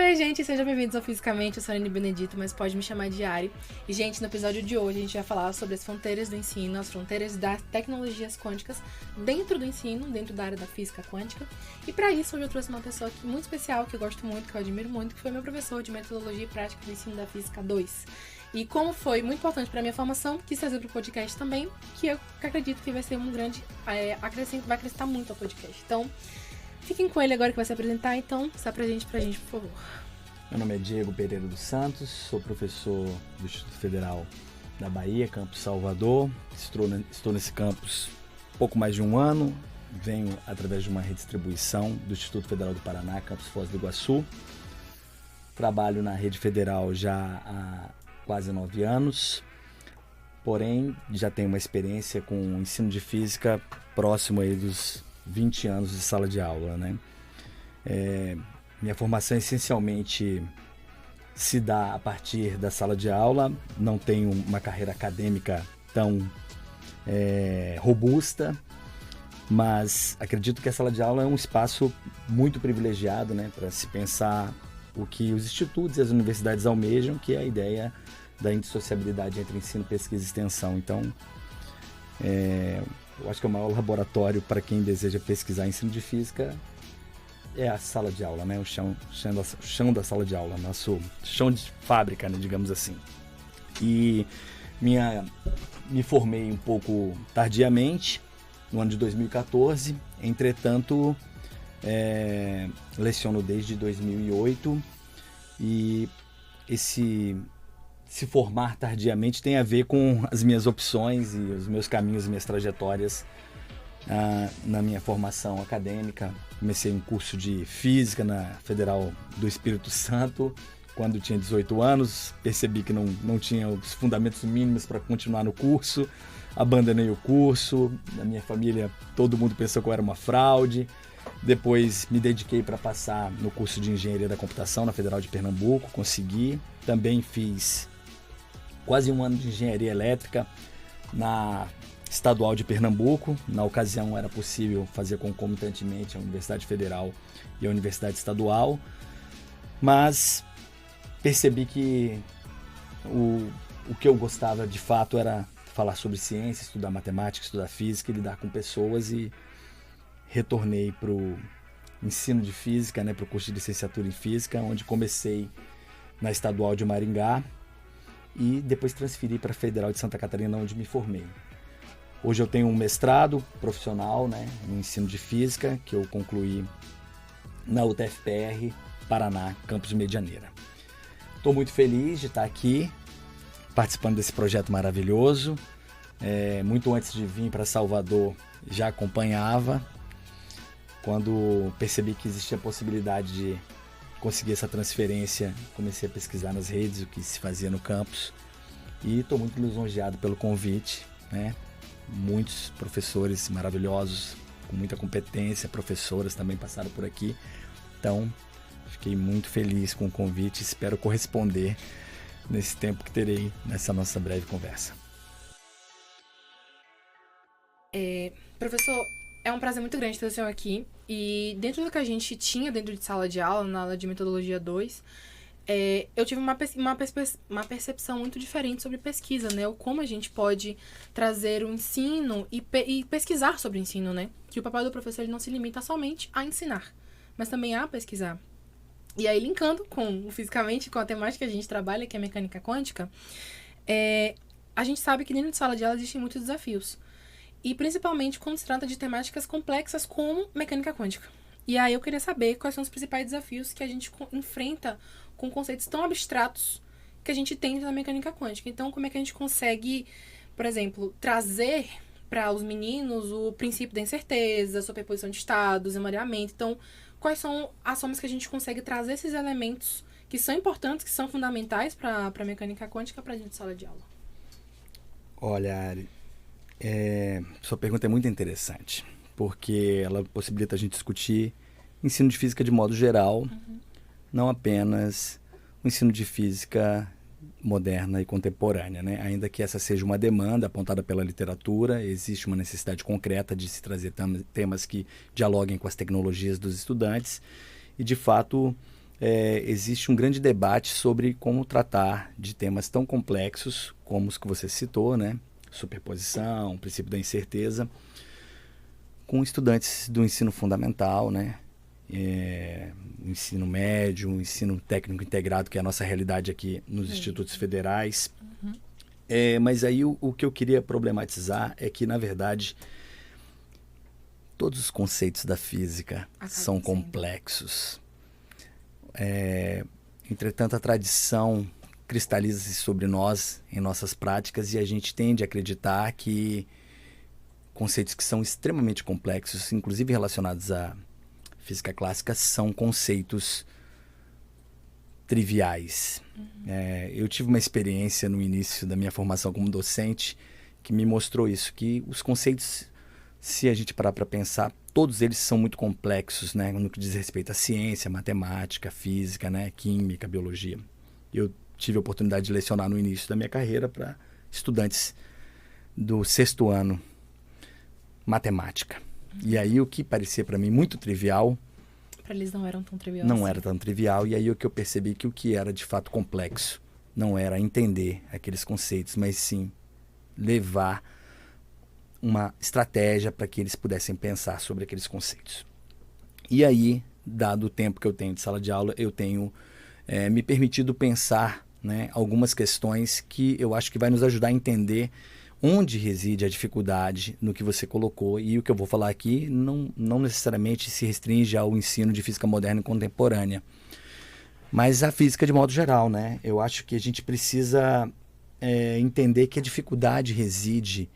Oi, gente, sejam bem-vindos ao Fisicamente, eu sou a Aline Benedito, mas pode me chamar de Ari. E, gente, no episódio de hoje a gente vai falar sobre as fronteiras do ensino, as fronteiras das tecnologias quânticas dentro do ensino, dentro da área da física quântica. E para isso, hoje eu trouxe uma pessoa aqui muito especial, que eu gosto muito, que eu admiro muito, que foi meu professor de Metodologia e Prática do Ensino da Física 2. E como foi muito importante para minha formação, quis trazer para o podcast também, que eu acredito que vai ser um grande... vai acrescentar muito ao podcast. Então, fiquem com ele agora que vai se apresentar, então se apresente pra gente, por favor. Meu nome é Diego Pereira dos Santos, sou professor do Instituto Federal da Bahia, campus Salvador. Estou nesse campus pouco mais de um ano, venho através de uma redistribuição do Instituto Federal do Paraná, campus Foz do Iguaçu. Trabalho na rede federal já há quase 9 anos, porém já tenho uma experiência com o ensino de física próximo aí dos 20 anos de sala de aula, né? Minha formação essencialmente se dá a partir da sala de aula, não tenho uma carreira acadêmica tão robusta, mas acredito que a sala de aula é um espaço muito privilegiado, né, para se pensar o que os institutos e as universidades almejam, que é a ideia da indissociabilidade entre ensino, pesquisa e extensão. Então, eu acho que o maior laboratório para quem deseja pesquisar ensino de física é a sala de aula, né? O chão da sala de aula, nosso chão de fábrica, né? Digamos assim. E me formei um pouco tardiamente, no ano de 2014, entretanto, leciono desde 2008 e se formar tardiamente tem a ver com as minhas opções e os meus caminhos, as minhas trajetórias na minha formação acadêmica. Comecei um curso de Física na Federal do Espírito Santo quando tinha 18 anos, percebi que não tinha os fundamentos mínimos para continuar no curso, abandonei o curso, na minha família todo mundo pensou que eu era uma fraude. Depois me dediquei para passar no curso de Engenharia da Computação na Federal de Pernambuco, consegui. Também fiz quase um ano de Engenharia Elétrica na Estadual de Pernambuco. Na ocasião era possível fazer concomitantemente a Universidade Federal e a Universidade Estadual, mas percebi que o que eu gostava de fato era falar sobre ciência, estudar matemática, estudar física e lidar com pessoas, e retornei para o ensino de física, né, para o curso de licenciatura em física, onde comecei na Estadual de Maringá e depois transferi para a Federal de Santa Catarina, onde me formei. Hoje eu tenho um mestrado profissional, né, no ensino de física, que eu concluí na UTFPR, Paraná, campus Medianeira. Estou muito feliz de estar aqui, participando desse projeto maravilhoso. Muito antes de vir para Salvador, já acompanhava. Quando percebi que existia a possibilidade de conseguir essa transferência, comecei a pesquisar nas redes o que se fazia no campus. E estou muito lisonjeado pelo convite, né? Muitos professores maravilhosos, com muita competência, professoras também passaram por aqui. Então, fiquei muito feliz com o convite e espero corresponder nesse tempo que terei nessa nossa breve conversa. Professor, é um prazer muito grande ter o senhor aqui. E dentro do que a gente tinha dentro de sala de aula, na aula de Metodologia 2, eu tive uma percepção muito diferente sobre pesquisa, né? Como a gente pode trazer o ensino e pesquisar sobre o ensino, né? Que o papel do professor ele não se limita somente a ensinar, mas também a pesquisar. E aí, linkando com o Fisicamente, com a temática que a gente trabalha, que é a mecânica quântica, a gente sabe que dentro de sala de aula existem muitos desafios. E principalmente quando se trata de temáticas complexas como mecânica quântica. E aí eu queria saber quais são os principais desafios que a gente enfrenta com conceitos tão abstratos que a gente tem na mecânica quântica. Então, como é que a gente consegue, por exemplo, trazer para os meninos o princípio da incerteza, superposição de estados, emariamento. Então, quais são as formas que a gente consegue trazer esses elementos que são importantes, que são fundamentais para a mecânica quântica para a gente de sala de aula? Olha, Ari, sua pergunta é muito interessante, porque ela possibilita a gente discutir ensino de física de modo geral, não apenas o ensino de física moderna e contemporânea, né? Ainda que essa seja uma demanda apontada pela literatura, existe uma necessidade concreta de se trazer temas que dialoguem com as tecnologias dos estudantes e, de fato, existe um grande debate sobre como tratar de temas tão complexos como os que você citou, né? Superposição, princípio da incerteza, com estudantes do ensino fundamental, né? Ensino médio, ensino técnico integrado, que é a nossa realidade aqui nos institutos federais. Mas aí o que eu queria problematizar é que, na verdade, todos os conceitos da física são complexos. Entretanto, a tradição cristaliza-se sobre nós em nossas práticas e a gente tende a acreditar que conceitos que são extremamente complexos, inclusive relacionados à física clássica, são conceitos triviais. Eu tive uma experiência no início da minha formação como docente que me mostrou isso, que os conceitos, se a gente parar para pensar, todos eles são muito complexos, né, no que diz respeito à ciência, matemática, física, né, química, biologia. Eu tive a oportunidade de lecionar no início da minha carreira para estudantes do 6º ano, matemática. E aí o que parecia para mim muito trivial, para eles não eram tão trivial. Não era tão trivial. E aí o que eu percebi que o que era de fato complexo não era entender aqueles conceitos, mas sim levar uma estratégia para que eles pudessem pensar sobre aqueles conceitos. E aí, dado o tempo que eu tenho de sala de aula, eu tenho me permitido pensar, né, algumas questões que eu acho que vai nos ajudar a entender onde reside a dificuldade no que você colocou. E o que eu vou falar aqui não necessariamente se restringe ao ensino de física moderna e contemporânea, mas a física de modo geral, né? Eu acho que a gente precisa entender que a dificuldade reside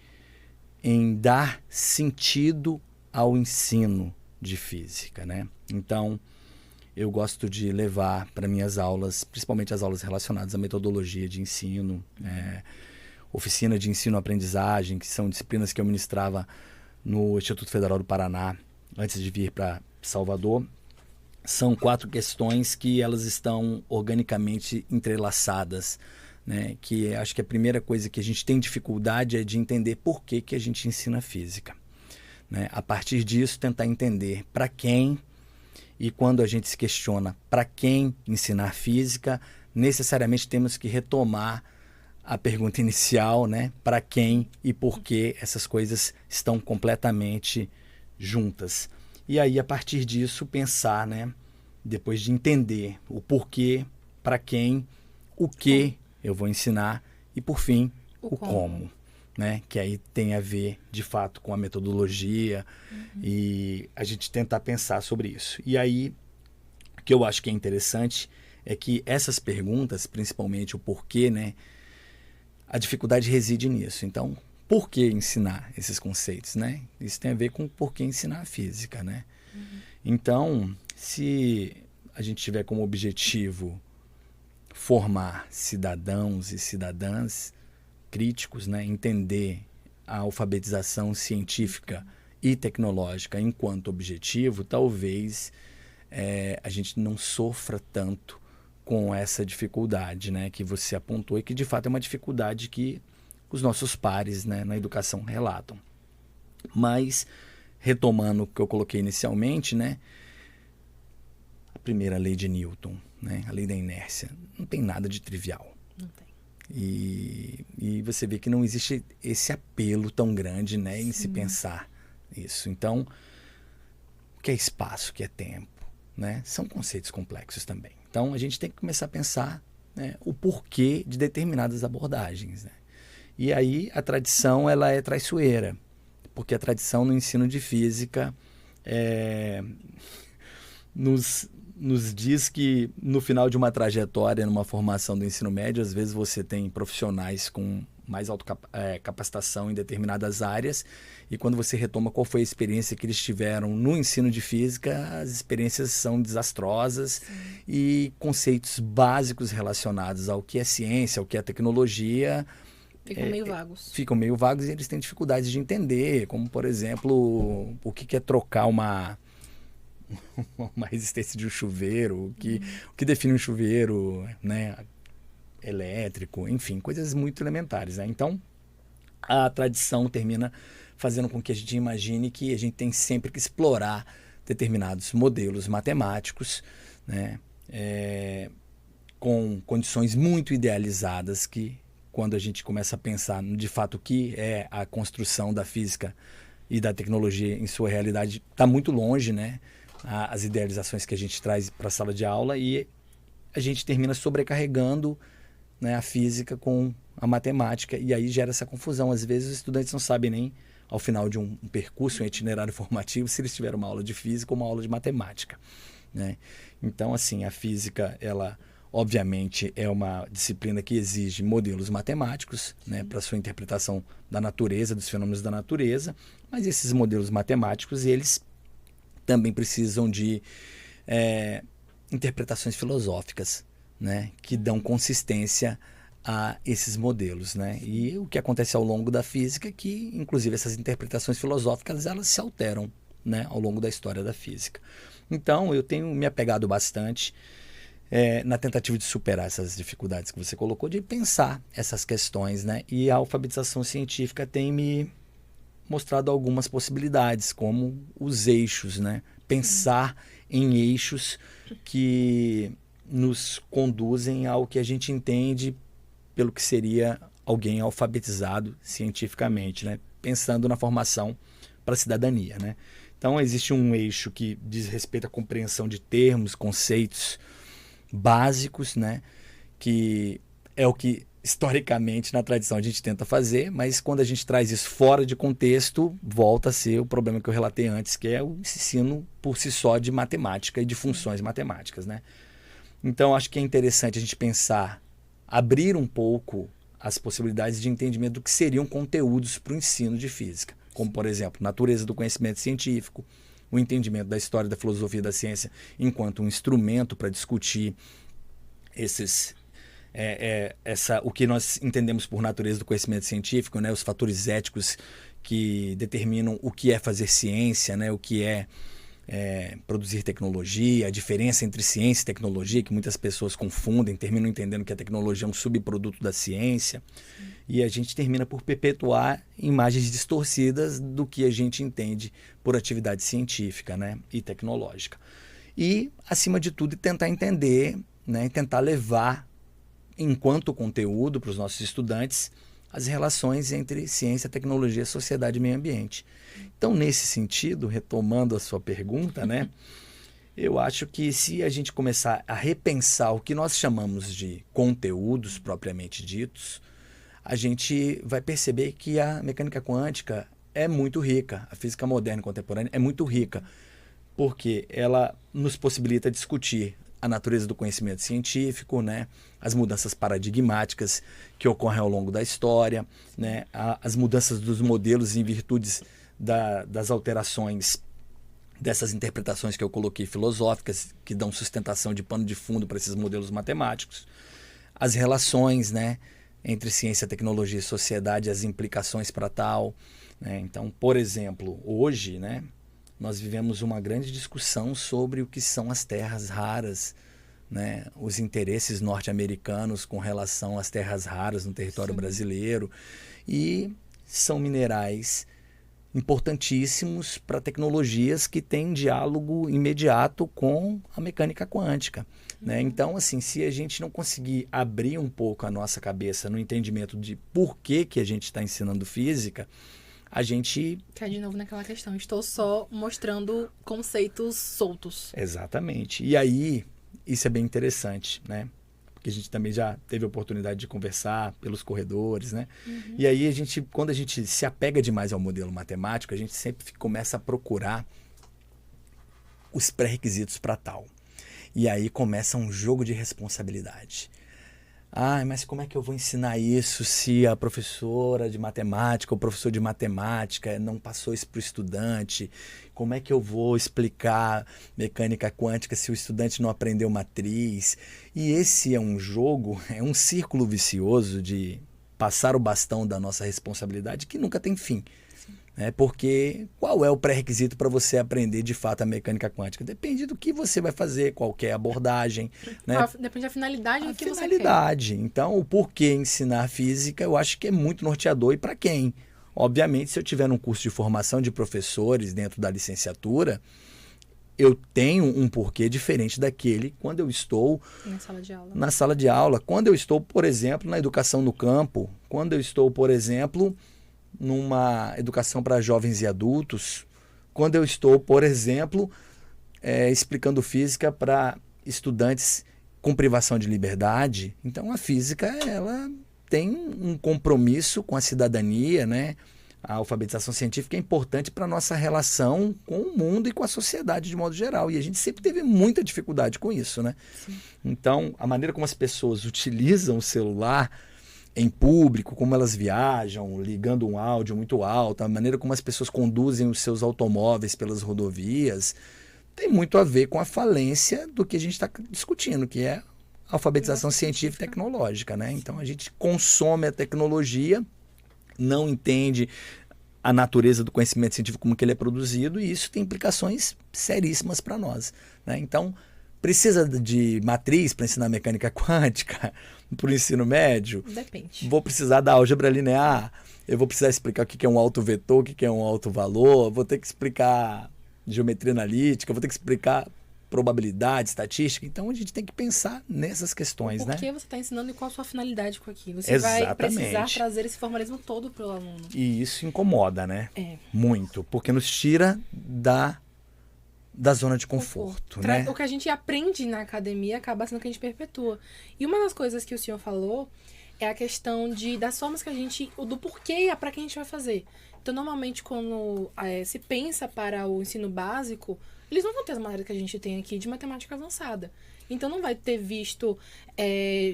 em dar sentido ao ensino de física, né? Então, eu gosto de levar para minhas aulas, principalmente as aulas relacionadas à metodologia de ensino, oficina de ensino-aprendizagem, que são disciplinas que eu ministrava no Instituto Federal do Paraná antes de vir para Salvador. São 4 questões que elas estão organicamente entrelaçadas, né? Que acho que a primeira coisa que a gente tem dificuldade é de entender por que a gente ensina física, né? A partir disso, tentar entender para quem. E quando a gente se questiona para quem ensinar física, necessariamente temos que retomar a pergunta inicial, né? Para quem e por que essas coisas estão completamente juntas. E aí, a partir disso, pensar, né? Depois de entender o porquê, para quem, o que eu vou ensinar e, por fim, o como. Né? Que aí tem a ver, de fato, com a metodologia e a gente tentar pensar sobre isso. E aí, o que eu acho que é interessante é que essas perguntas, principalmente o porquê, né? A dificuldade reside nisso. Então, por que ensinar esses conceitos, né? Isso tem a ver com por que ensinar a física, né? Então, se a gente tiver como objetivo formar cidadãos e cidadãs críticos, né? Entender a alfabetização científica e tecnológica enquanto objetivo, talvez a gente não sofra tanto com essa dificuldade, né? Que você apontou e que de fato é uma dificuldade que os nossos pares, né, na educação relatam. Mas, retomando o que eu coloquei inicialmente, né? A primeira lei de Newton, né? A lei da inércia, não tem nada de trivial. Não tem. E você vê que não existe esse apelo tão grande, né, em se pensar isso. Então, o que é espaço, o que é tempo, né? São conceitos complexos também. Então, a gente tem que começar a pensar, né, o porquê de determinadas abordagens, né? E aí, a tradição ela é traiçoeira, porque a tradição no ensino de física nos diz que no final de uma trajetória, numa formação do ensino médio, às vezes você tem profissionais com mais capacitação em determinadas áreas e quando você retoma qual foi a experiência que eles tiveram no ensino de física, as experiências são desastrosas. E conceitos básicos relacionados ao que é ciência, ao que é tecnologia, ficam meio vagos e eles têm dificuldades de entender, como, por exemplo, o que é trocar uma resistência de um chuveiro, o que define um chuveiro, né, elétrico, enfim, coisas muito elementares, né? Então, a tradição termina fazendo com que a gente imagine que a gente tem sempre que explorar determinados modelos matemáticos, né? com condições muito idealizadas que, quando a gente começa a pensar de fato o que é a construção da física e da tecnologia em sua realidade, está muito longe, né? As idealizações que a gente traz para a sala de aula, e a gente termina sobrecarregando, né, a física com a matemática, e aí gera essa confusão. Às vezes os estudantes não sabem nem, ao final de um percurso, um itinerário formativo, se eles tiveram uma aula de física ou uma aula de matemática, né? Então, assim, a física, ela obviamente é uma disciplina que exige modelos matemáticos, né, para sua interpretação da natureza, dos fenômenos da natureza, mas esses modelos matemáticos, eles também precisam de interpretações filosóficas, né, que dão consistência a esses modelos, né? E o que acontece ao longo da física é que, inclusive, essas interpretações filosóficas, elas se alteram, né, ao longo da história da física. Então, eu tenho me apegado bastante na tentativa de superar essas dificuldades que você colocou, de pensar essas questões, né? E a alfabetização científica tem me mostrado algumas possibilidades, como os eixos, né? Pensar em eixos que nos conduzem ao que a gente entende pelo que seria alguém alfabetizado cientificamente, né? Pensando na formação para a cidadania, né? Então, existe um eixo que diz respeito à compreensão de termos, conceitos básicos, né? Que é o que, historicamente, na tradição a gente tenta fazer, mas quando a gente traz isso fora de contexto, volta a ser o problema que eu relatei antes, que é o ensino por si só de matemática e de funções matemáticas, né? Então, acho que é interessante a gente pensar, abrir um pouco as possibilidades de entendimento do que seriam conteúdos para o ensino de física, como, por exemplo, natureza do conhecimento científico, o entendimento da história da filosofia da ciência enquanto um instrumento para discutir o que nós entendemos por natureza do conhecimento científico, né, os fatores éticos que determinam o que é fazer ciência, né, o que é produzir tecnologia, a diferença entre ciência e tecnologia, que muitas pessoas confundem, terminam entendendo que a tecnologia é um subproduto da ciência. Sim. E a gente termina por perpetuar imagens distorcidas do que a gente entende por atividade científica, né, e tecnológica. E, acima de tudo, tentar entender, né, e tentar levar, enquanto conteúdo para os nossos estudantes, as relações entre ciência, tecnologia, sociedade e meio ambiente. Então, nesse sentido, retomando a sua pergunta, né, eu acho que se a gente começar a repensar o que nós chamamos de conteúdos propriamente ditos, a gente vai perceber que a mecânica quântica é muito rica, a física moderna e contemporânea é muito rica, porque ela nos possibilita discutir a natureza do conhecimento científico, né? As mudanças paradigmáticas que ocorrem ao longo da história, né? As mudanças dos modelos em virtudes das alterações dessas interpretações que eu coloquei filosóficas, que dão sustentação de pano de fundo para esses modelos matemáticos, as relações, né, entre ciência, tecnologia e sociedade, as implicações para tal, né? Então, por exemplo, hoje, né, nós vivemos uma grande discussão sobre o que são as terras raras, né? Os interesses norte-americanos com relação às terras raras no território brasileiro. E são minerais importantíssimos para tecnologias que têm diálogo imediato com a mecânica quântica, né? Então, assim, se a gente não conseguir abrir um pouco a nossa cabeça no entendimento de por que a gente está ensinando física, a gente... Cai de novo naquela questão, estou só mostrando conceitos soltos. Exatamente. E aí, isso é bem interessante, né? Porque a gente também já teve a oportunidade de conversar pelos corredores, né? Uhum. E aí, quando a gente se apega demais ao modelo matemático, a gente sempre começa a procurar os pré-requisitos para tal. E aí começa um jogo de responsabilidade. Mas como é que eu vou ensinar isso se a professora de matemática ou o professor de matemática não passou isso para o estudante? Como é que eu vou explicar mecânica quântica se o estudante não aprendeu matriz? E esse é um jogo, é um círculo vicioso de passar o bastão da nossa responsabilidade que nunca tem fim. Porque qual é o pré-requisito para você aprender de fato a mecânica quântica? Depende do que você vai fazer, qual que é a abordagem. Né? Depende da finalidade do que você quer. Finalidade. Então, o porquê ensinar física, eu acho que é muito norteador. E para quem? Obviamente, se eu tiver um curso de formação de professores dentro da licenciatura, eu tenho um porquê diferente daquele quando eu estou Na sala de aula. na sala de aula, quando eu estou, por exemplo, na educação no campo, quando eu estou, por exemplo, numa educação para jovens e adultos, quando eu estou, por exemplo, explicando física para estudantes com privação de liberdade. Então, a física, ela tem um compromisso com a cidadania, né? A alfabetização científica é importante para a nossa relação com o mundo e com a sociedade de modo geral. E a gente sempre teve muita dificuldade com isso, né? Sim. Então, a maneira como as pessoas utilizam o celular em público, como elas viajam, ligando um áudio muito alto, a maneira como as pessoas conduzem os seus automóveis pelas rodovias, tem muito a ver com a falência do que a gente está discutindo, que é a alfabetização científica e tecnológica, né? Então, a gente consome a tecnologia, não entende a natureza do conhecimento científico, como que ele é produzido, e isso tem implicações seríssimas para nós, né? Então, precisa de matriz para ensinar mecânica quântica para o ensino médio? Depende. Vou precisar da álgebra linear, eu vou precisar explicar o que é um alto vetor, o que é um alto valor, vou ter que explicar geometria analítica, vou ter que explicar probabilidade, estatística. Então, a gente tem que pensar nessas questões, né? Por que você está ensinando e qual a sua finalidade com aquilo? Você vai precisar trazer esse formalismo todo para o aluno. E isso incomoda, né? Muito, porque nos tira da zona de conforto, né? O que a gente aprende na academia acaba sendo o que a gente perpetua. E uma das coisas que o senhor falou é a questão das formas que a gente... do porquê e para que a gente vai fazer. Então, normalmente, quando se pensa para o ensino básico, eles não vão ter as matérias que a gente tem aqui de matemática avançada. Então, não vai ter visto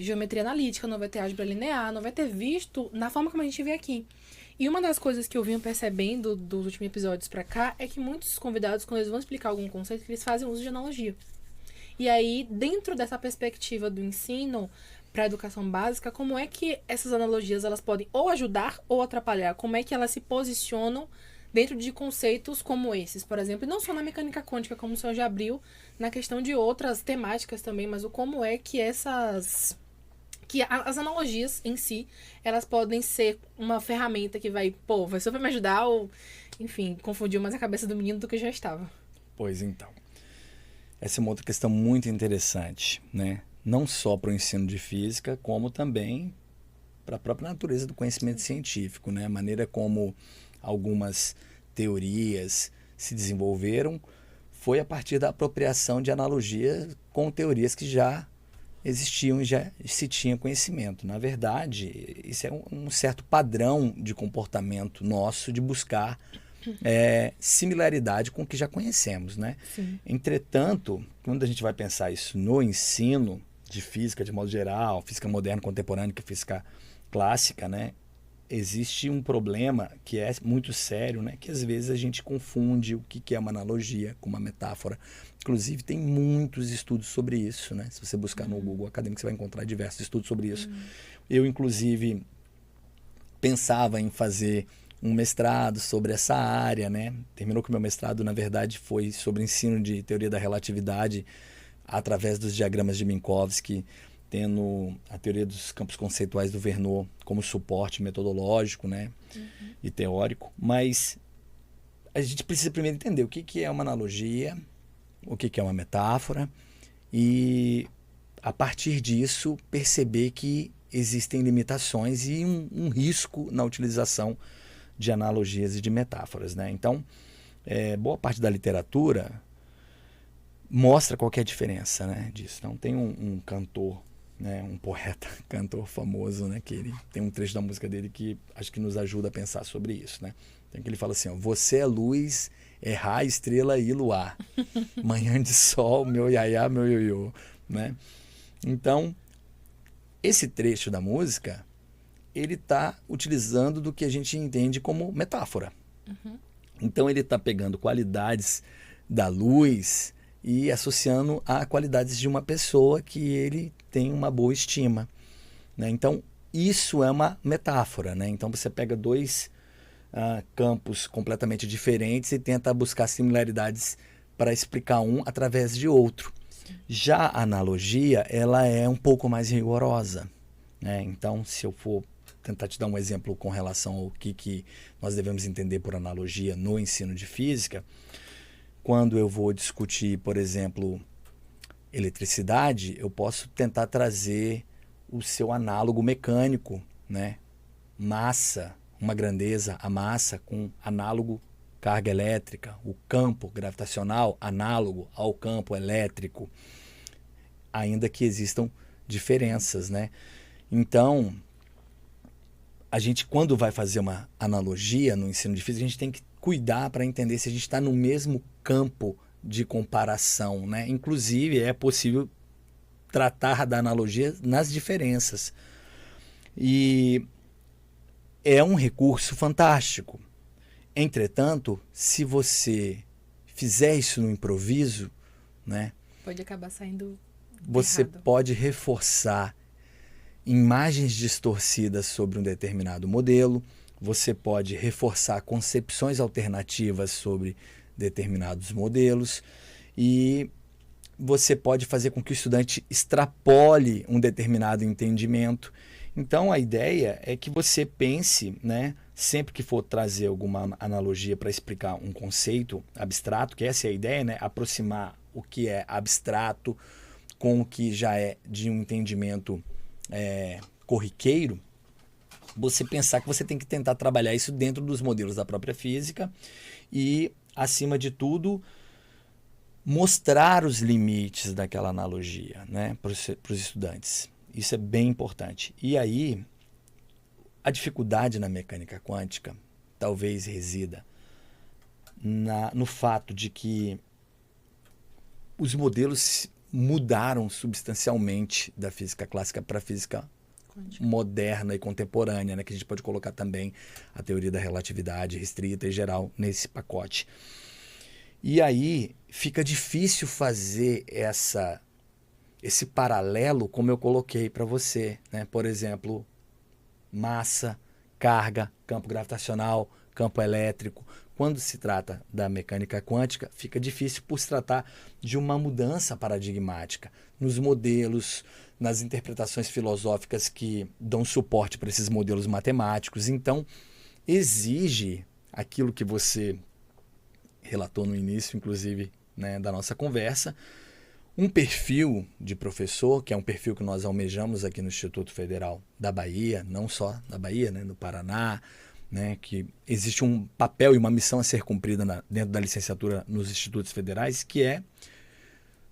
geometria analítica, não vai ter álgebra linear, não vai ter visto na forma como a gente vê aqui. E uma das coisas que eu venho percebendo dos últimos episódios pra cá é que muitos convidados, quando eles vão explicar algum conceito, eles fazem uso de analogia. E aí, dentro dessa perspectiva do ensino para a educação básica, como é que essas analogias elas podem ou ajudar ou atrapalhar? Como é que elas se posicionam dentro de conceitos como esses, por exemplo? E não só na mecânica quântica, como o senhor já abriu, na questão de outras temáticas também, mas o como é que as analogias em si, elas podem ser uma ferramenta que vai super me ajudar ou, enfim, confundiu mais a cabeça do menino do que já estava. Pois então. Essa é uma outra questão muito interessante, né? Não só para o ensino de física, como também para a própria natureza do conhecimento científico, né? A maneira como algumas teorias se desenvolveram foi a partir da apropriação de analogia com teorias que já existiam e já se tinha conhecimento. Na verdade, isso é um certo padrão de comportamento nosso de buscar similaridade com o que já conhecemos, né? Sim. Entretanto, quando a gente vai pensar isso no ensino de física de modo geral, física moderna, contemporânea, física clássica, né? Existe um problema que é muito sério, né? Que às vezes a gente confunde o que é uma analogia com uma metáfora. Inclusive, tem muitos estudos sobre isso, né? Se você buscar no Google Acadêmico, você vai encontrar diversos estudos sobre isso. Eu, inclusive, pensava em fazer um mestrado sobre essa área, né? Terminou que o meu mestrado, na verdade, foi sobre ensino de teoria da relatividade através dos diagramas de Minkowski, tendo a teoria dos campos conceituais do Vernet como suporte metodológico, né? E teórico. Mas a gente precisa primeiro entender o que é uma analogia, o que é uma metáfora, e a partir disso perceber que existem limitações e um risco na utilização de analogias e de metáforas, né? Então, boa parte da literatura mostra qual que é a diferença, né, disso. Então, tem um cantor, né, um poeta, cantor famoso, né, que ele tem um trecho da música dele que acho que nos ajuda a pensar sobre isso, né? Tem que ele fala assim, ó, você é luz, é raio, estrela e luar, manhã de sol, meu iaiá, meu ioiô, né? Então, esse trecho da música, ele está utilizando do que a gente entende como metáfora. Então, ele está pegando qualidades da luz e associando a qualidades de uma pessoa que ele tem uma boa estima, né? Então, isso é uma metáfora, né? Então, você pega dois campos completamente diferentes e tenta buscar similaridades para explicar um através de outro. Já a analogia, ela é um pouco mais rigorosa, né? Então, se eu for tentar te dar um exemplo com relação ao que nós devemos entender por analogia no ensino de física, quando eu vou discutir, por exemplo, eletricidade, eu posso tentar trazer o seu análogo mecânico, né? Massa, uma grandeza, a massa com análogo carga elétrica, o campo gravitacional análogo ao campo elétrico, ainda que existam diferenças, né? Então, a gente, quando vai fazer uma analogia no ensino de física, a gente tem que cuidar para entender se a gente está no mesmo campo de comparação, né? Inclusive, é possível tratar da analogia nas diferenças. E é um recurso fantástico. Entretanto, se você fizer isso no improviso, né, Pode acabar saindo você errado. pode reforçar imagens distorcidas sobre um determinado modelo, você pode reforçar concepções alternativas sobre determinados modelos e você pode fazer com que o estudante extrapole um determinado entendimento. Então, a ideia é que você pense, né, sempre que for trazer alguma analogia para explicar um conceito abstrato, que essa é a ideia, né, aproximar o que é abstrato com o que já é de um entendimento corriqueiro, você pensar que você tem que tentar trabalhar isso dentro dos modelos da própria física e, acima de tudo, mostrar os limites daquela analogia, né, para os estudantes. Isso é bem importante. E aí, a dificuldade na mecânica quântica talvez resida no fato de que os modelos mudaram substancialmente da física clássica para a física moderna e contemporânea, né? Que a gente pode colocar também a teoria da relatividade restrita e geral nesse pacote. E aí fica difícil fazer esse paralelo como eu coloquei para você, né? Por exemplo, massa, carga, campo gravitacional, campo elétrico. Quando se trata da mecânica quântica, fica difícil por se tratar de uma mudança paradigmática nos modelos, nas interpretações filosóficas que dão suporte para esses modelos matemáticos. Então, exige aquilo que você relatou no início, inclusive, né, da nossa conversa, um perfil de professor, que é um perfil que nós almejamos aqui no Instituto Federal da Bahia, não só na Bahia, né, no Paraná, né, que existe um papel e uma missão a ser cumprida dentro da licenciatura nos institutos federais, que é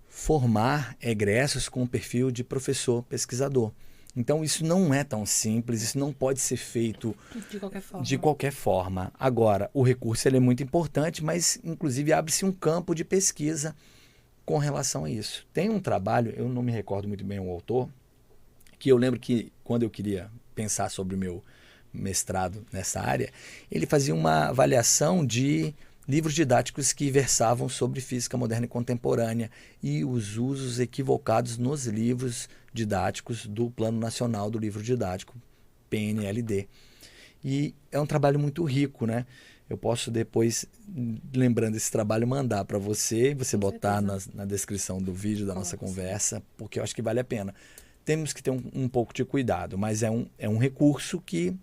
formar egressos com o perfil de professor pesquisador. Então, isso não é tão simples, isso não pode ser feito de qualquer forma. Agora, o recurso ele é muito importante, mas, inclusive, abre-se um campo de pesquisa com relação a isso. Tem um trabalho, eu não me recordo muito bem o autor, que eu lembro que, quando eu queria pensar sobre o meu mestrado nessa área, ele fazia uma avaliação de livros didáticos que versavam sobre física moderna e contemporânea e os usos equivocados nos livros didáticos do Plano Nacional do Livro Didático, PNLD. E é um trabalho muito rico, né? Eu posso depois, lembrando esse trabalho, mandar para você botar na descrição do vídeo da nossa conversa, porque eu acho que vale a pena. Temos que ter um pouco de cuidado, mas é um recurso que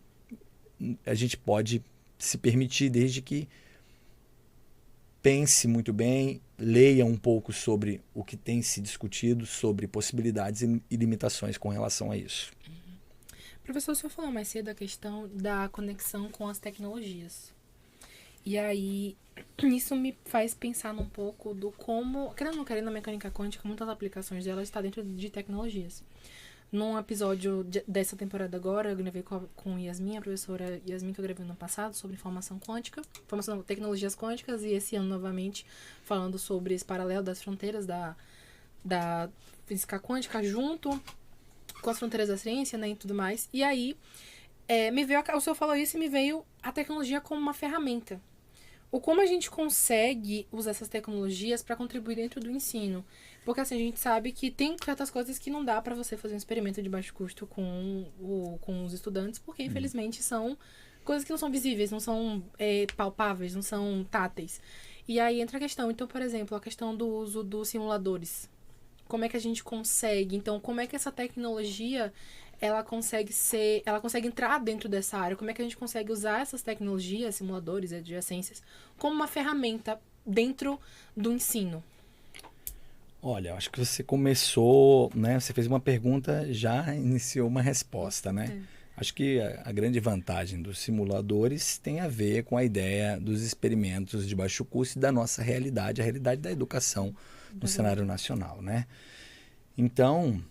a gente pode se permitir desde que pense muito bem, leia um pouco sobre o que tem se discutido, sobre possibilidades e limitações com relação a isso. Professor, o senhor falou mais cedo a questão da conexão com as tecnologias. E aí, isso me faz pensar um pouco do como, querendo ou não querendo, a mecânica quântica, muitas aplicações dela está dentro de tecnologias. Num episódio dessa temporada agora, eu gravei com Yasmin, a professora Yasmin, que eu gravei no ano passado, sobre informação quântica, tecnologias quânticas, e esse ano, novamente, falando sobre esse paralelo das fronteiras da física quântica junto com as fronteiras da ciência, né, e tudo mais. E aí, o senhor falou isso e me veio a tecnologia como uma ferramenta. Como a gente consegue usar essas tecnologias para contribuir dentro do ensino. Porque assim, a gente sabe que tem certas coisas que não dá para você fazer um experimento de baixo custo com os estudantes, porque infelizmente são coisas que não são visíveis, não são palpáveis, não são táteis. E aí entra a questão, então, por exemplo, a questão do uso dos simuladores. Como é que a gente consegue? Então, como é que essa tecnologia ela consegue entrar dentro dessa área? Como é que a gente consegue usar essas tecnologias, simuladores, adjacências, como uma ferramenta dentro do ensino? Olha, eu acho que você começou, né? Você fez uma pergunta, já iniciou uma resposta, né? Acho que a grande vantagem dos simuladores tem a ver com a ideia dos experimentos de baixo custo e da nossa realidade, a realidade da educação no cenário nacional, né? Então,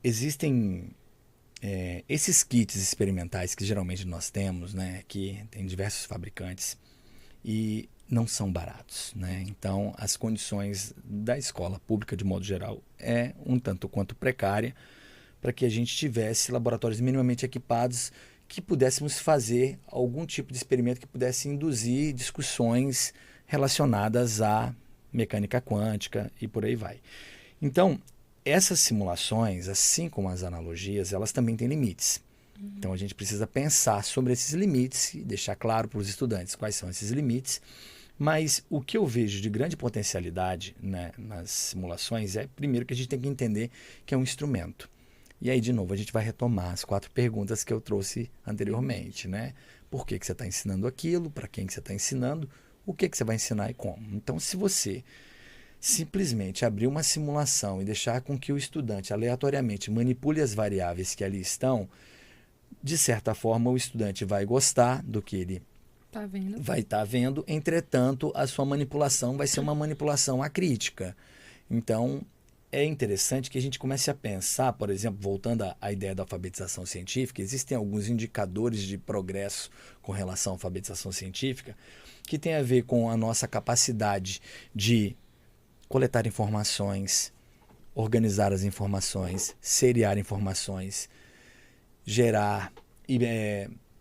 existem esses kits experimentais que geralmente nós temos, né? Que tem diversos fabricantes e não são baratos, né? Então, as condições da escola pública, de modo geral, é um tanto quanto precária para que a gente tivesse laboratórios minimamente equipados que pudéssemos fazer algum tipo de experimento que pudesse induzir discussões relacionadas à mecânica quântica e por aí vai. Então, essas simulações, assim como as analogias, elas também têm limites. Então, a gente precisa pensar sobre esses limites e deixar claro para os estudantes quais são esses limites. Mas o que eu vejo de grande potencialidade, né, nas simulações é, primeiro, que a gente tem que entender que é um instrumento. E aí, de novo, a gente vai retomar as 4 perguntas que eu trouxe anteriormente, né? Por que você está ensinando aquilo? Para quem que você está ensinando? O que você vai ensinar e como? Então, se você simplesmente abrir uma simulação e deixar com que o estudante aleatoriamente manipule as variáveis que ali estão, de certa forma o estudante vai gostar do que ele vai estar vendo, entretanto a sua manipulação vai ser uma manipulação acrítica. Então é interessante que a gente comece a pensar, por exemplo, voltando à ideia da alfabetização científica, existem alguns indicadores de progresso com relação à alfabetização científica que tem a ver com a nossa capacidade de coletar informações, organizar as informações, seriar informações, gerar e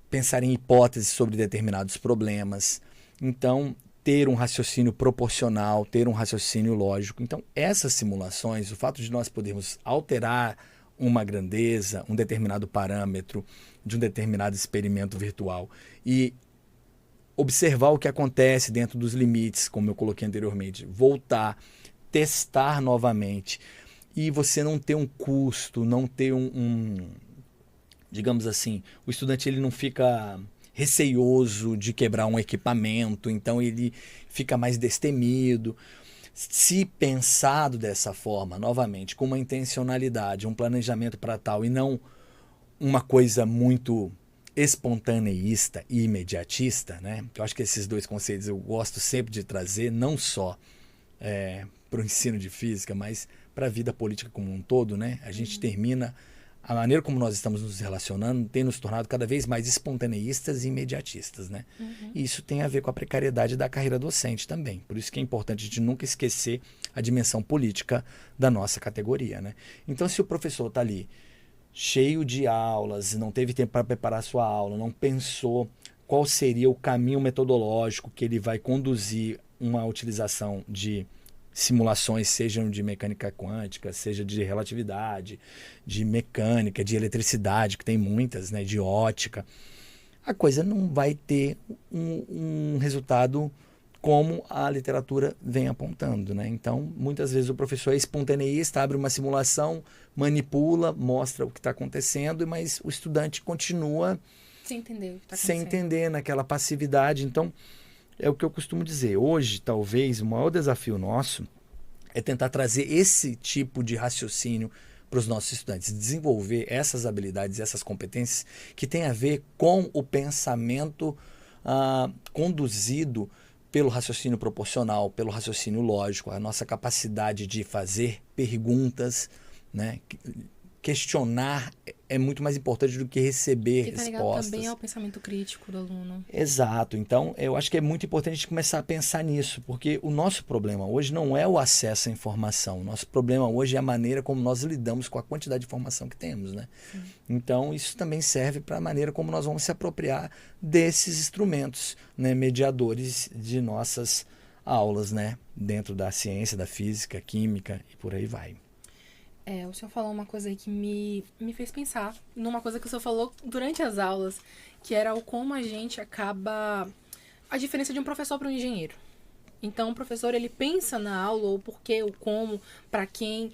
pensar em hipóteses sobre determinados problemas. Então, ter um raciocínio proporcional, ter um raciocínio lógico. Então, essas simulações, o fato de nós podermos alterar uma grandeza, um determinado parâmetro de um determinado experimento virtual e observar o que acontece dentro dos limites, como eu coloquei anteriormente, voltar, testar novamente e você não ter um custo, não ter digamos assim, o estudante ele não fica receioso de quebrar um equipamento, então ele fica mais destemido. Se pensado dessa forma, novamente, com uma intencionalidade, um planejamento para tal e não uma coisa muito espontaneísta e imediatista, né? Eu acho que esses 2 conceitos eu gosto sempre de trazer, não só para o ensino de física, mas para a vida política como um todo, né? A gente termina, a maneira como nós estamos nos relacionando tem nos tornado cada vez mais espontaneístas e imediatistas, né? E isso tem a ver com a precariedade da carreira docente também. Por isso que é importante a gente nunca esquecer a dimensão política da nossa categoria, né? Então, se o professor está ali cheio de aulas, não teve tempo para preparar sua aula, não pensou qual seria o caminho metodológico que ele vai conduzir uma utilização de simulações, sejam de mecânica quântica, seja de relatividade, de mecânica, de eletricidade, que tem muitas, né, de ótica, a coisa não vai ter um resultado como a literatura vem apontando, né? Então, muitas vezes o professor é espontaneísta, abre uma simulação, manipula, mostra o que está acontecendo, mas o estudante continua sem entender o que está acontecendo. Sem entender, naquela passividade. Então, é o que eu costumo dizer. Hoje, talvez, o maior desafio nosso é tentar trazer esse tipo de raciocínio para os nossos estudantes, desenvolver essas habilidades, essas competências que têm a ver com o pensamento conduzido pelo raciocínio proporcional, pelo raciocínio lógico, a nossa capacidade de fazer perguntas, né? Questionar é muito mais importante do que receber respostas. Que tá ligado também ao pensamento crítico do aluno. Exato. Então, eu acho que é muito importante a gente começar a pensar nisso, porque o nosso problema hoje não é o acesso à informação. O nosso problema hoje é a maneira como nós lidamos com a quantidade de informação que temos, né? Sim. Então, isso também serve para a maneira como nós vamos se apropriar desses instrumentos, né, mediadores de nossas aulas, né? Dentro da ciência, da física, química e por aí vai. O senhor falou uma coisa aí que me fez pensar numa coisa que o senhor falou durante as aulas, que era o como a gente acaba... A diferença de um professor para um engenheiro. Então, o professor, ele pensa na aula, o porquê, o como, para quem,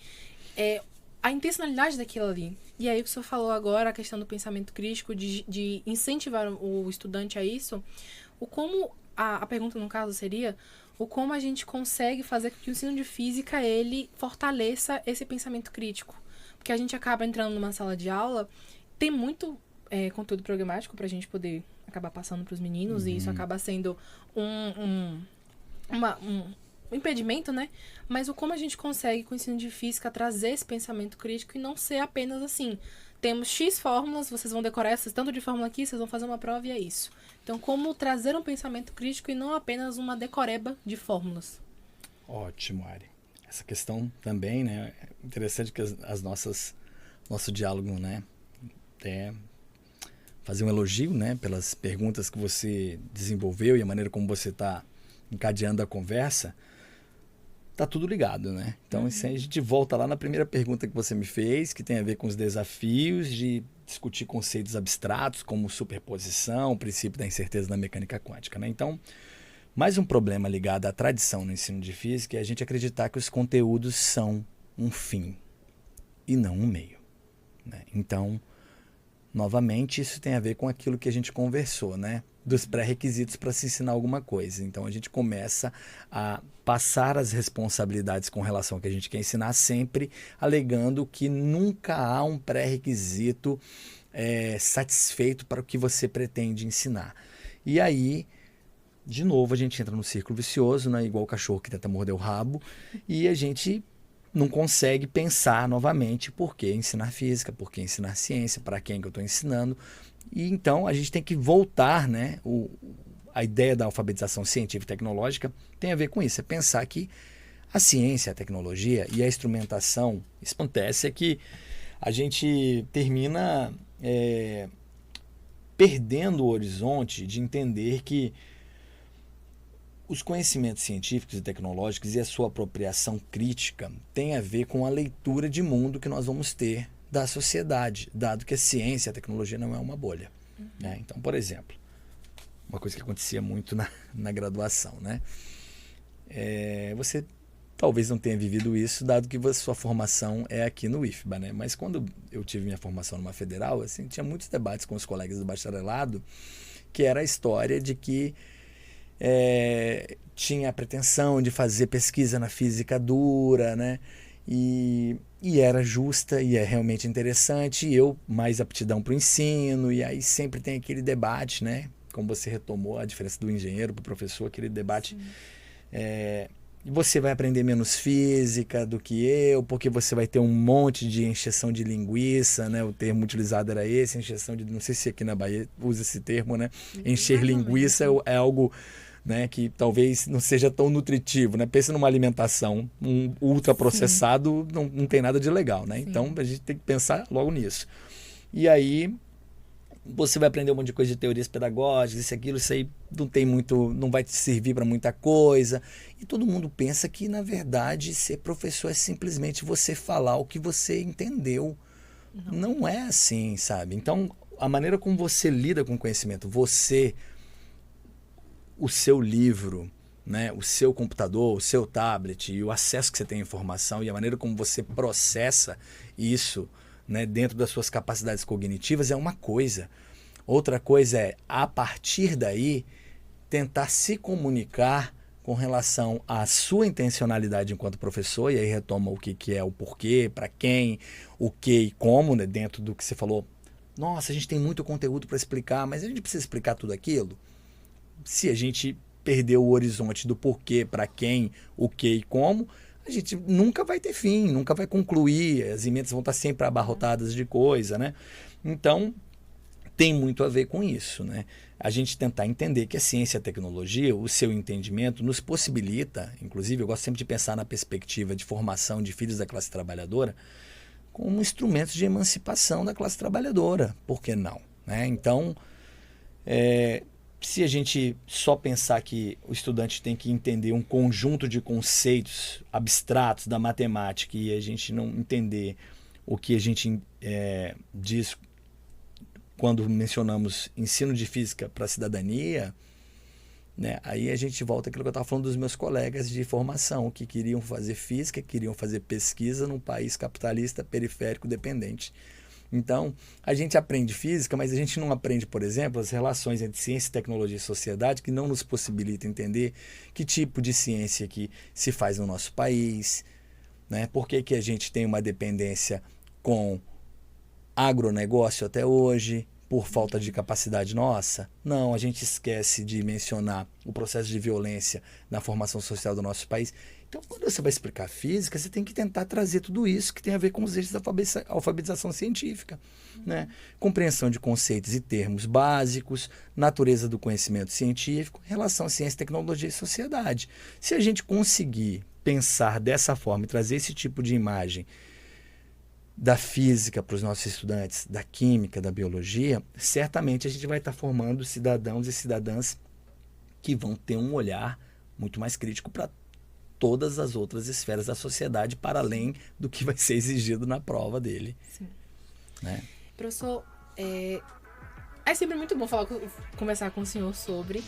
a intencionalidade daquilo ali. E aí, o que o senhor falou agora, a questão do pensamento crítico, de incentivar o estudante a isso, o como a pergunta, no caso, seria o como a gente consegue fazer com que o ensino de física, ele fortaleça esse pensamento crítico. Porque a gente acaba entrando numa sala de aula, tem muito conteúdo programático pra gente poder acabar passando pros meninos, e isso acaba sendo um impedimento, né? Mas o como a gente consegue, com o ensino de física, trazer esse pensamento crítico e não ser apenas assim, temos X fórmulas, vocês vão decorar essas tanto de fórmula aqui, vocês vão fazer uma prova e é isso. Então, como trazer um pensamento crítico e não apenas uma decoreba de fórmulas. Ótimo, Ari. Essa questão também, né? É interessante que nosso diálogo, né? Até fazer um elogio, né? Pelas perguntas que você desenvolveu e a maneira como você está encadeando a conversa. Tá tudo ligado, né? Então, isso aí a gente volta lá na primeira pergunta que você me fez, que tem a ver com os desafios de discutir conceitos abstratos como superposição, o princípio da incerteza da mecânica quântica, né? Então, mais um problema ligado à tradição no ensino de física é a gente acreditar que os conteúdos são um fim e não um meio, né? Então, novamente, isso tem a ver com aquilo que a gente conversou, né? Dos pré-requisitos para se ensinar alguma coisa. Então, a gente começa a passar as responsabilidades com relação ao que a gente quer ensinar, sempre alegando que nunca há um pré-requisito satisfeito para o que você pretende ensinar. E aí, de novo, a gente entra no círculo vicioso, né? Igual o cachorro que tenta morder o rabo, e a gente não consegue pensar novamente por que ensinar física, por que ensinar ciência, para quem que eu estou ensinando. E então a gente tem que voltar, né? A ideia da alfabetização científica e tecnológica tem a ver com isso, é pensar que a ciência, a tecnologia e a instrumentação, isso acontece é que a gente termina perdendo o horizonte de entender que os conhecimentos científicos e tecnológicos e a sua apropriação crítica tem a ver com a leitura de mundo que nós vamos ter da sociedade, dado que a ciência e a tecnologia não é uma bolha. Né? Então, por exemplo, uma coisa que acontecia muito na graduação, né? Você talvez não tenha vivido isso, dado que a sua formação é aqui no IFBA, né? Mas quando eu tive minha formação numa federal, assim, tinha muitos debates com os colegas do bacharelado, que era a história de que tinha a pretensão de fazer pesquisa na física dura, né? E era justa e é realmente interessante, e eu mais aptidão para o ensino, e aí sempre tem aquele debate, né? Como você retomou a diferença do engenheiro para o professor, aquele debate. Você vai aprender menos física do que eu, porque você vai ter um monte de encheção de linguiça, né? O termo utilizado era esse, encheção de... Não sei se aqui na Bahia usa esse termo, né? Encher linguiça é algo, né, que talvez não seja tão nutritivo, né? Pensa numa alimentação, um ultraprocessado não tem nada de legal, né? Sim. Então a gente tem que pensar logo nisso. E aí você vai aprender um monte de coisa de teorias pedagógicas, isso aí não tem muito, não vai te servir para muita coisa. E todo mundo pensa que, na verdade, ser professor é simplesmente você falar o que você entendeu. Não é assim, sabe? Então, a maneira como você lida com o conhecimento, o seu livro, né, o seu computador, o seu tablet e o acesso que você tem à informação e a maneira como você processa isso, né, dentro das suas capacidades cognitivas é uma coisa. Outra coisa é, a partir daí, tentar se comunicar com relação à sua intencionalidade enquanto professor, e aí retoma o que é o porquê, para quem, o que e como, né, dentro do que você falou. Nossa, a gente tem muito conteúdo para explicar, mas a gente precisa explicar tudo aquilo? Se a gente perder o horizonte do porquê, para quem, o que e como, a gente nunca vai ter fim, nunca vai concluir, as emendas vão estar sempre abarrotadas de coisa, né? Então, tem muito a ver com isso, né? A gente tentar entender que a ciência e a tecnologia, o seu entendimento, nos possibilita, inclusive eu gosto sempre de pensar na perspectiva de formação de filhos da classe trabalhadora, como instrumentos de emancipação da classe trabalhadora, por que não? Né? Então, se a gente só pensar que o estudante tem que entender um conjunto de conceitos abstratos da matemática e a gente não entender o que a gente diz quando mencionamos ensino de física para a cidadania, né, aí a gente volta àquilo que eu estava falando dos meus colegas de formação, que queriam fazer física, queriam fazer pesquisa num país capitalista, periférico, dependente Então, a gente aprende física, mas a gente não aprende, por exemplo, as relações entre ciência, tecnologia e sociedade, que não nos possibilita entender que tipo de ciência que se faz no nosso país, né? Por que a gente tem uma dependência com agronegócio até hoje, por falta de capacidade nossa? Não, a gente esquece de mencionar o processo de violência na formação social do nosso país. Então, quando você vai explicar física, você tem que tentar trazer tudo isso que tem a ver com os eixos da alfabetização científica, né? Compreensão de conceitos e termos básicos, natureza do conhecimento científico, relação à ciência, tecnologia e sociedade. Se a gente conseguir pensar dessa forma e trazer esse tipo de imagem da física para os nossos estudantes, da química, da biologia, certamente a gente vai estar formando cidadãos e cidadãs que vão ter um olhar muito mais crítico para todas as outras esferas da sociedade, para além do que vai ser exigido na prova dele. Sim. Né? Professor, é sempre muito bom conversar com o senhor sobre,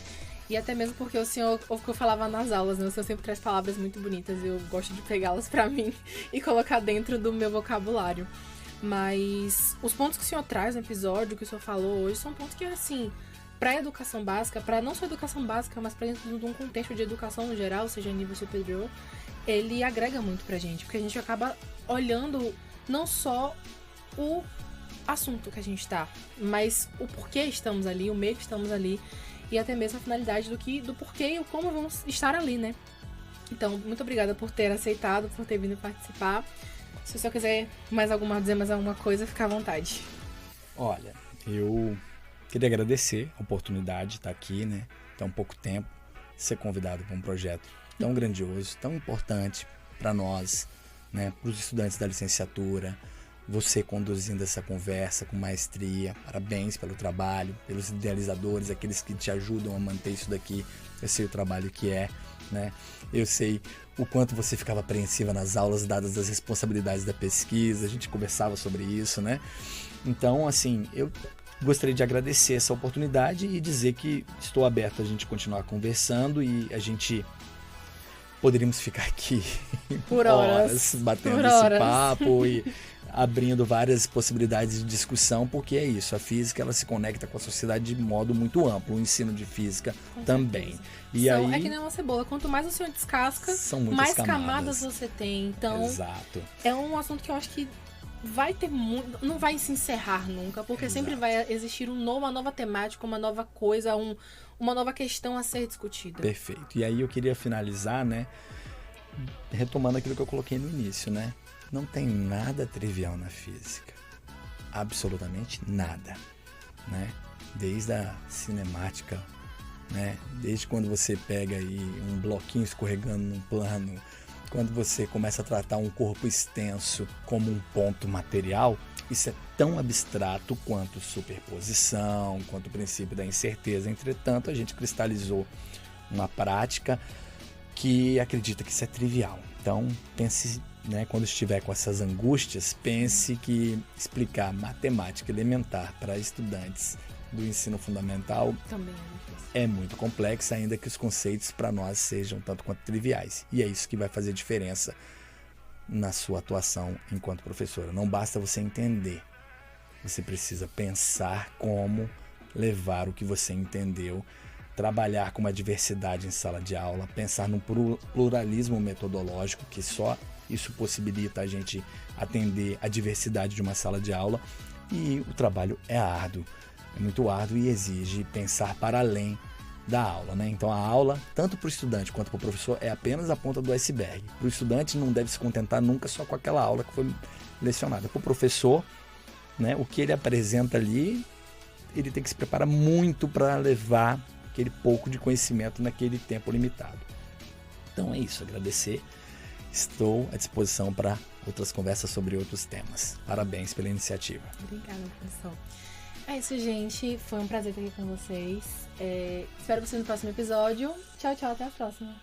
e até mesmo porque o senhor, o que eu falava nas aulas, né? O senhor sempre traz palavras muito bonitas e eu gosto de pegá-las para mim e colocar dentro do meu vocabulário. Mas os pontos que o senhor traz no episódio, que o senhor falou hoje, são pontos que, assim, para a educação básica, para não só a educação básica, mas para dentro de um contexto de educação no geral, seja em nível superior, ele agrega muito pra gente, porque a gente acaba olhando não só o assunto que a gente tá, mas o porquê estamos ali, o meio que estamos ali, e até mesmo a finalidade do porquê e o como vamos estar ali, né? Então, muito obrigada por ter aceitado, por ter vindo participar. Se o senhor quiser dizer mais alguma coisa, fica à vontade. Olha, eu queria agradecer a oportunidade de estar aqui, né? Tão pouco tempo, ser convidado para um projeto tão grandioso, tão importante para nós, né? Para os estudantes da licenciatura, você conduzindo essa conversa com maestria. Parabéns pelo trabalho, pelos idealizadores, aqueles que te ajudam a manter isso daqui. Eu sei o trabalho que é, né? Eu sei o quanto você ficava apreensiva nas aulas, dadas as responsabilidades da pesquisa, a gente conversava sobre isso, né? Então, assim, eu gostaria de agradecer essa oportunidade e dizer que estou aberto a gente continuar conversando, e a gente poderíamos ficar aqui por horas batendo esse papo e abrindo várias possibilidades de discussão, porque é isso, a física ela se conecta com a sociedade de modo muito amplo, o ensino de física também. E aí, é que nem uma cebola, quanto mais o senhor descasca, mais camadas você tem. Então, exato. É um assunto que eu acho que vai ter muito, não vai se encerrar nunca, porque sempre vai existir uma nova temática, uma nova coisa, uma nova questão a ser discutida. Perfeito. E aí eu queria finalizar, né, retomando aquilo que eu coloquei no início, né? Não tem nada trivial na física. Absolutamente nada, né? Desde a cinemática, né? Desde quando você pega aí um bloquinho escorregando num plano, quando você começa a tratar um corpo extenso como um ponto material, isso é tão abstrato quanto superposição, quanto o princípio da incerteza. Entretanto, a gente cristalizou uma prática que acredita que isso é trivial. Então, pense, né, quando estiver com essas angústias, pense que explicar matemática elementar para estudantes do ensino fundamental também é muito complexo, ainda que os conceitos para nós sejam tanto quanto triviais. E é isso que vai fazer diferença na sua atuação enquanto professora. Não basta você entender, você precisa pensar como levar o que você entendeu, trabalhar com uma diversidade em sala de aula, pensar num pluralismo metodológico, que só isso possibilita a gente atender a diversidade de uma sala de aula. E o trabalho é árduo, é muito árduo e exige pensar para além da aula, né? Então a aula, tanto para o estudante quanto para o professor, é apenas a ponta do iceberg. Para o estudante não deve se contentar nunca só com aquela aula que foi lecionada. Para o professor, né, o que ele apresenta ali, ele tem que se preparar muito para levar aquele pouco de conhecimento naquele tempo limitado. Então é isso, agradecer. Estou à disposição para outras conversas sobre outros temas. Parabéns pela iniciativa. Obrigada, professor. É isso, gente. Foi um prazer estar aqui com vocês. Espero vocês no próximo episódio. Tchau, tchau. Até a próxima.